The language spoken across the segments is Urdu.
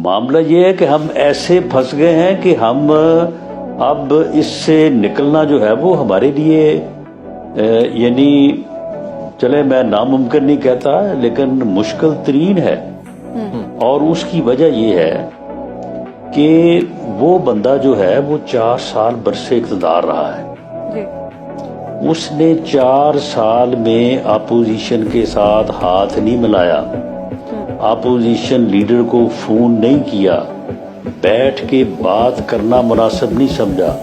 معاملہ یہ ہے کہ ہم ایسے پھنس گئے ہیں کہ ہم اب اس سے نکلنا جو ہے وہ ہمارے لیے یعنی چلے میں ناممکن نہیں کہتا لیکن مشکل ترین ہے. اور اس کی وجہ یہ ہے کہ وہ بندہ جو ہے وہ 4 سال برسے اقتدار رہا ہے. اس نے 4 سال میں اپوزیشن کے ساتھ ہاتھ نہیں ملایا, اپوزیشن لیڈر کو فون نہیں کیا, بیٹھ کے بات کرنا مناسب نہیں سمجھا.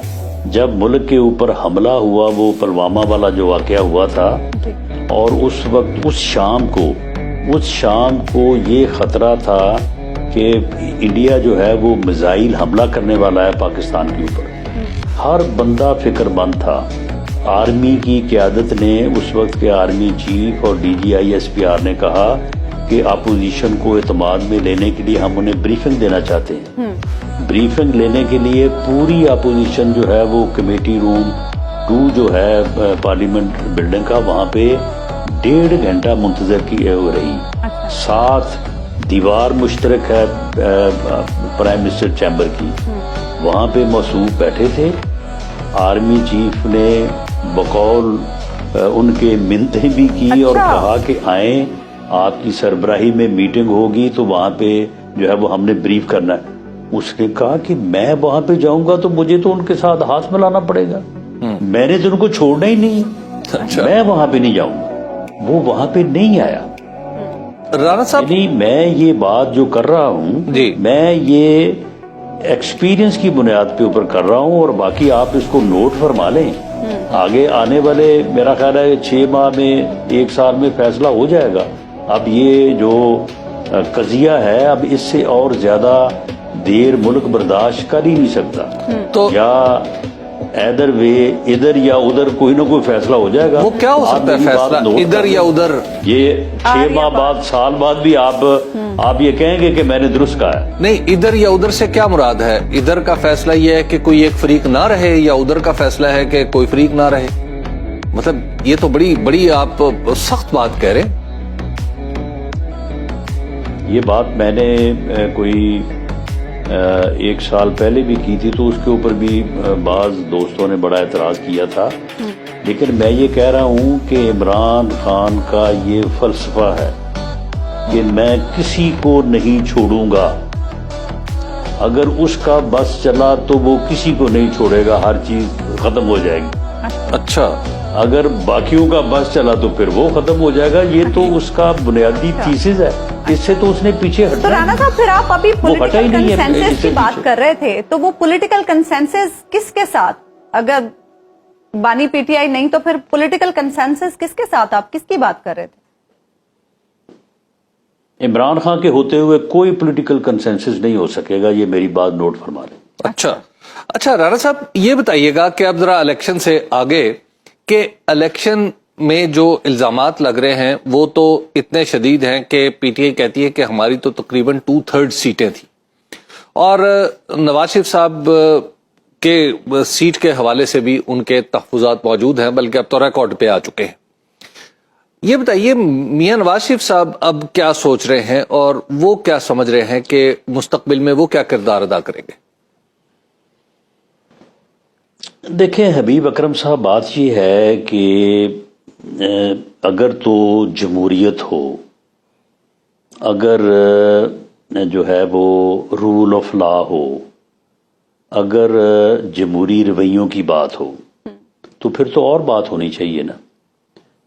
جب ملک کے اوپر حملہ ہوا, وہ پلوامہ والا جو واقعہ ہوا تھا, اور اس وقت اس شام کو یہ خطرہ تھا کہ انڈیا جو ہے وہ میزائل حملہ کرنے والا ہے پاکستان کے اوپر, ہر بندہ فکر مند تھا. آرمی کی قیادت نے, اس وقت کے آرمی چیف اور DGI SPR نے کہا کہ اپوزیشن کو اعتماد میں لینے کے لیے ہم انہیں بریفنگ دینا چاہتے ہیں. بریفنگ لینے کے لیے پوری اپوزیشن جو ہے وہ کمیٹی روم 2 جو ہے پارلیمنٹ بلڈنگ کا, وہاں پہ 1.5 گھنٹہ منتظر کی ہو رہی. ساتھ دیوار مشترک ہے پرائم منسٹر چیمبر کی, وہاں پہ موصوف بیٹھے تھے. آرمی چیف نے بقول ان کے منتیں بھی کی اور کہا کہ آئیں, آپ کی سربراہی میں میٹنگ ہوگی تو وہاں پہ جو ہے وہ ہم نے بریف کرنا ہے. اس نے کہا کہ میں وہاں پہ جاؤں گا تو مجھے تو ان کے ساتھ ہاتھ ملانا پڑے گا, میں نے تو ان کو چھوڑنا ہی نہیں, میں وہاں پہ نہیں جاؤں گا. وہ وہاں پہ نہیں آیا. رانا صاحب, یعنی میں یہ بات جو کر رہا ہوں میں یہ ایکسپیرینس کی بنیاد پہ اوپر کر رہا ہوں, اور باقی آپ اس کو نوٹ فرما لیں. آگے آنے والے میرا خیال ہے 6 ماہ میں 1 سال میں فیصلہ ہو جائے گا. اب یہ جو قضیہ ہے اب اس سے اور زیادہ دیر ملک برداشت کر ہی نہیں سکتا. تو یا ایدر وے, ادھر یا ادھر کوئی نہ کوئی فیصلہ ہو جائے گا. وہ کیا ہو سکتا ہے فیصلہ, ادھر یا ادھر؟ یہ 6 ماہ بعد, سال بعد بھی آپ یہ کہیں گے کہ میں نے درست کہا ہے. نہیں, ادھر یا ادھر سے کیا مراد ہے؟ ادھر کا فیصلہ یہ ہے کہ کوئی ایک فریق نہ رہے, یا ادھر کا فیصلہ ہے کہ کوئی فریق نہ رہے؟ مطلب یہ تو بڑی آپ سخت بات کہہ رہے ہیں. یہ بات میں نے کوئی 1 سال پہلے بھی کی تھی, تو اس کے اوپر بھی بعض دوستوں نے بڑا اعتراض کیا تھا. لیکن میں یہ کہہ رہا ہوں کہ عمران خان کا یہ فلسفہ ہے کہ میں کسی کو نہیں چھوڑوں گا. اگر اس کا بس چلا تو وہ کسی کو نہیں چھوڑے گا, ہر چیز ختم ہو جائے گی. اچھا, اگر باقیوں کا بس چلا تو پھر وہ ختم ہو جائے گا. یہ تو اس کا بنیادی تھیسس ہے, اس سے تو اس نے پیچھے ہٹنا. تو رانا صاحب, پھر آپ ابھی پولیٹیکل کنسنسس کی بات کر رہے تھے, تو وہ پولیٹیکل کنسنسس کس کے ساتھ؟ اگر بانی PTI نہیں تو پھر پولیٹیکل کنسنسس کس کے ساتھ, آپ کس کی بات کر رہے تھے؟ عمران خان کے ہوتے ہوئے کوئی پولیٹیکل کنسنسس نہیں ہو سکے گا, یہ میری بات نوٹ فرما لیں. اچھا رانا صاحب, یہ بتائیے گا کہ اب ذرا الیکشن سے آگے, کہ الیکشن میں جو الزامات لگ رہے ہیں وہ تو اتنے شدید ہیں کہ PTI کہتی ہے کہ ہماری تو تقریباً 2/3 سیٹیں تھیں, اور نواز شریف صاحب کے سیٹ کے حوالے سے بھی ان کے تحفظات موجود ہیں, بلکہ اب تو ریکارڈ پہ آ چکے ہیں. یہ بتائیے میاں نواز شریف صاحب اب کیا سوچ رہے ہیں, اور وہ کیا سمجھ رہے ہیں کہ مستقبل میں وہ کیا کردار ادا کریں گے؟ دیکھیں حبیب اکرم صاحب, بات یہ ہے کہ اگر تو جمہوریت ہو, اگر جو ہے وہ رول آف لا ہو, اگر جمہوری رویوں کی بات ہو, تو پھر تو اور بات ہونی چاہیے نا.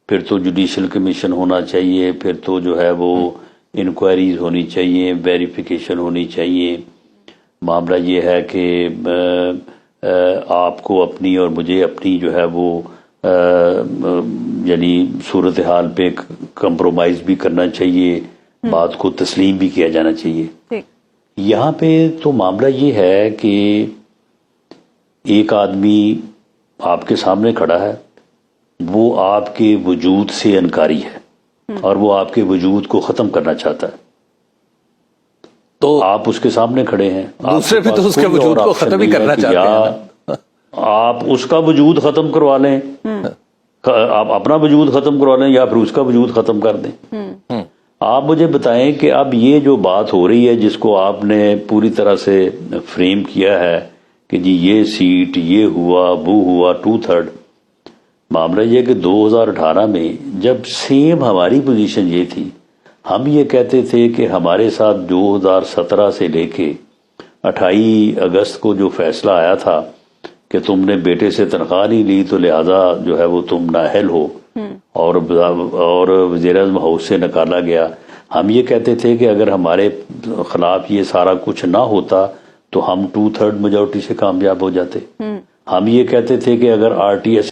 پھر تو جوڈیشل کمیشن ہونا چاہیے, پھر تو جو ہے وہ انکوائریز ہونی چاہیے, ویریفیکیشن ہونی چاہیے. معاملہ یہ ہے کہ آپ کو اپنی اور مجھے اپنی جو ہے وہ یعنی صورتحال پہ کمپرومائز بھی کرنا چاہیے, بات کو تسلیم بھی کیا جانا چاہیے. یہاں پہ تو معاملہ یہ ہے کہ ایک آدمی آپ کے سامنے کھڑا ہے, وہ آپ کے وجود سے انکاری ہے, اور وہ آپ کے وجود کو ختم کرنا چاہتا ہے. تو آپ اس کے سامنے کھڑے ہیں, دوسرے بھی تو اس کے وجود کو ختم ہی کرنا چاہتے ہیں. آپ اس کا وجود ختم کروا لیں, آپ اپنا وجود ختم کروا لیں, یا پھر اس کا وجود ختم کر دیں. آپ مجھے بتائیں کہ اب یہ جو بات ہو رہی ہے جس کو آپ نے پوری طرح سے فریم کیا ہے کہ جی یہ سیٹ یہ ہوا وہ ہوا 2/3، معاملہ یہ کہ 2018 میں جب سیم ہماری پوزیشن یہ تھی، ہم یہ کہتے تھے کہ ہمارے ساتھ 2017 سے لے کے 28 اگست کو جو فیصلہ آیا تھا کہ تم نے بیٹے سے تنخواہ نہیں لی تو لہذا جو ہے وہ تم نااہل ہو، اور وزیر اعظم ہاؤس سے نکالا گیا، ہم یہ کہتے تھے کہ اگر ہمارے خلاف یہ سارا کچھ نہ ہوتا تو ہم 2/3 میجورٹی سے کامیاب ہو جاتے۔ ہم یہ کہتے تھے کہ اگر RTS